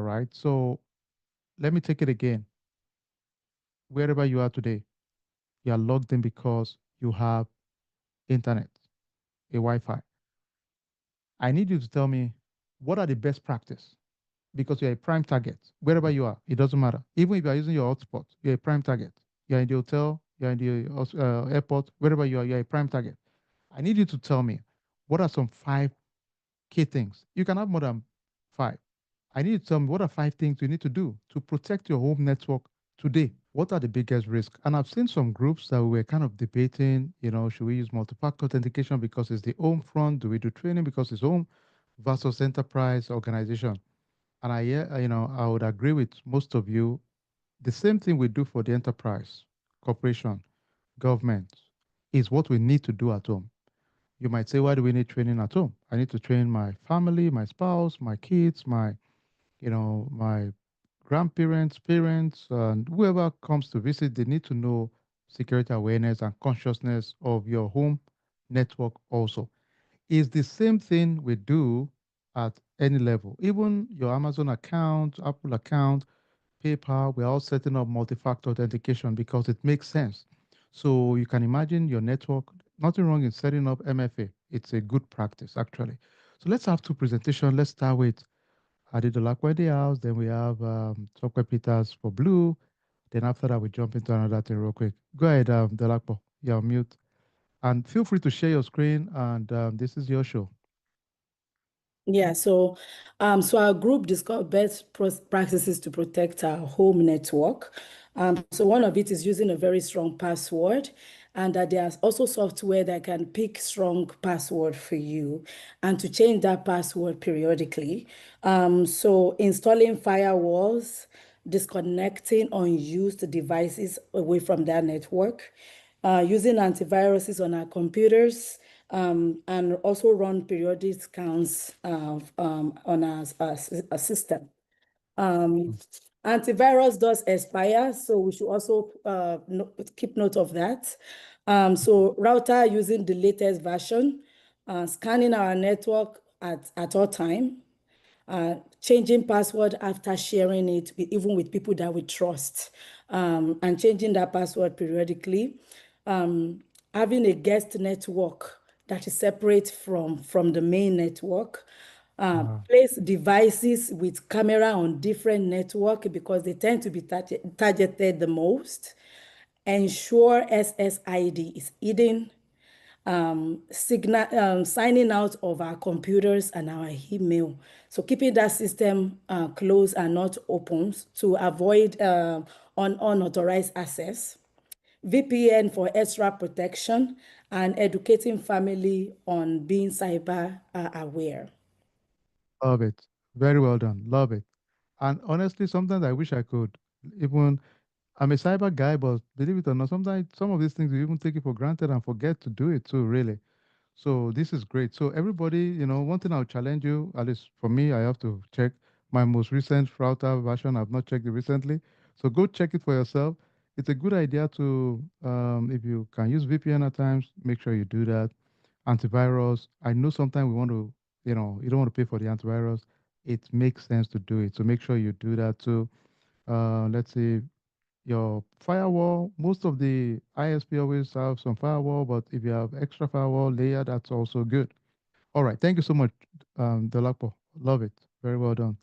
right. So let me take it again. Wherever you are today, you are logged in because you have internet, a Wi-Fi. I need you to tell me what are the best practice because you're a prime target wherever you are. It doesn't matter. Even if you are using your hotspot, you're a prime target. You're in the hotel, you're in the airport, wherever you are, you're a prime target. I need you to tell me what are some five key things. You can have more than five. I need you to tell me what are five things you need to do to protect your home network today. What are the biggest risks? And I've seen some groups that we were kind of debating, should we use multi-factor authentication because it's the home front? Do we do training because it's home versus enterprise organization? And I would agree with most of you. The same thing we do for the enterprise, corporation, government is what we need to do at home. You might say, why do we need training at home? I need to train my family, my spouse, my kids, my grandparents, parents, and whoever comes to visit, they need to know security awareness and consciousness of your home network also. It's the same thing we do at any level. Even your Amazon account, Apple account, PayPal, we're all setting up multi-factor authentication because it makes sense. So you can imagine your network, nothing wrong in setting up MFA. It's a good practice, actually. So let's have two presentations. Let's start with Adidolakwa in the house. Then we have Tokwe Peters for blue. Then after that, we jump into another thing real quick. Go ahead, Dolakwa. You're on mute. And feel free to share your screen. And this is your show. Yeah, so our group discussed best practices to protect our home network. So one of it is using a very strong password, and that there's also software that can pick strong password for you, and to change that password periodically. So installing firewalls, disconnecting unused devices away from that network, using antiviruses on our computers, and also run periodic scans on our system. Um, Antivirus does expire, so we should also keep note of that. So router using the latest version, scanning our network at all time, changing password after sharing it, even with people that we trust, and changing that password periodically. Having a guest network that is separate from the main network. Place devices with camera on different network because they tend to be targeted the most. Ensure SSID is hidden. Signing out of our computers and our email. So keeping that system closed and not open to avoid unauthorized access. VPN for extra protection, and educating family on being cyber aware. Love it. Very well done. Love it. And honestly, sometimes I wish I could even. I'm a cyber guy, but believe it or not, sometimes some of these things you even take it for granted and forget to do it too, really. So this is great. So everybody, one thing I'll challenge you, at least for me, I have to check my most recent router version. I've not checked it recently. So go check it for yourself. It's a good idea to, if you can use VPN at times, make sure you do that. Antivirus. I know sometimes we want to, you don't want to pay for the antivirus. It makes sense to do it. So make sure you do that too. Let's see, your firewall, most of the ISP always have some firewall, but if you have extra firewall layer, that's also good. All right. Thank you so much, Dolapo. Love it. Very well done.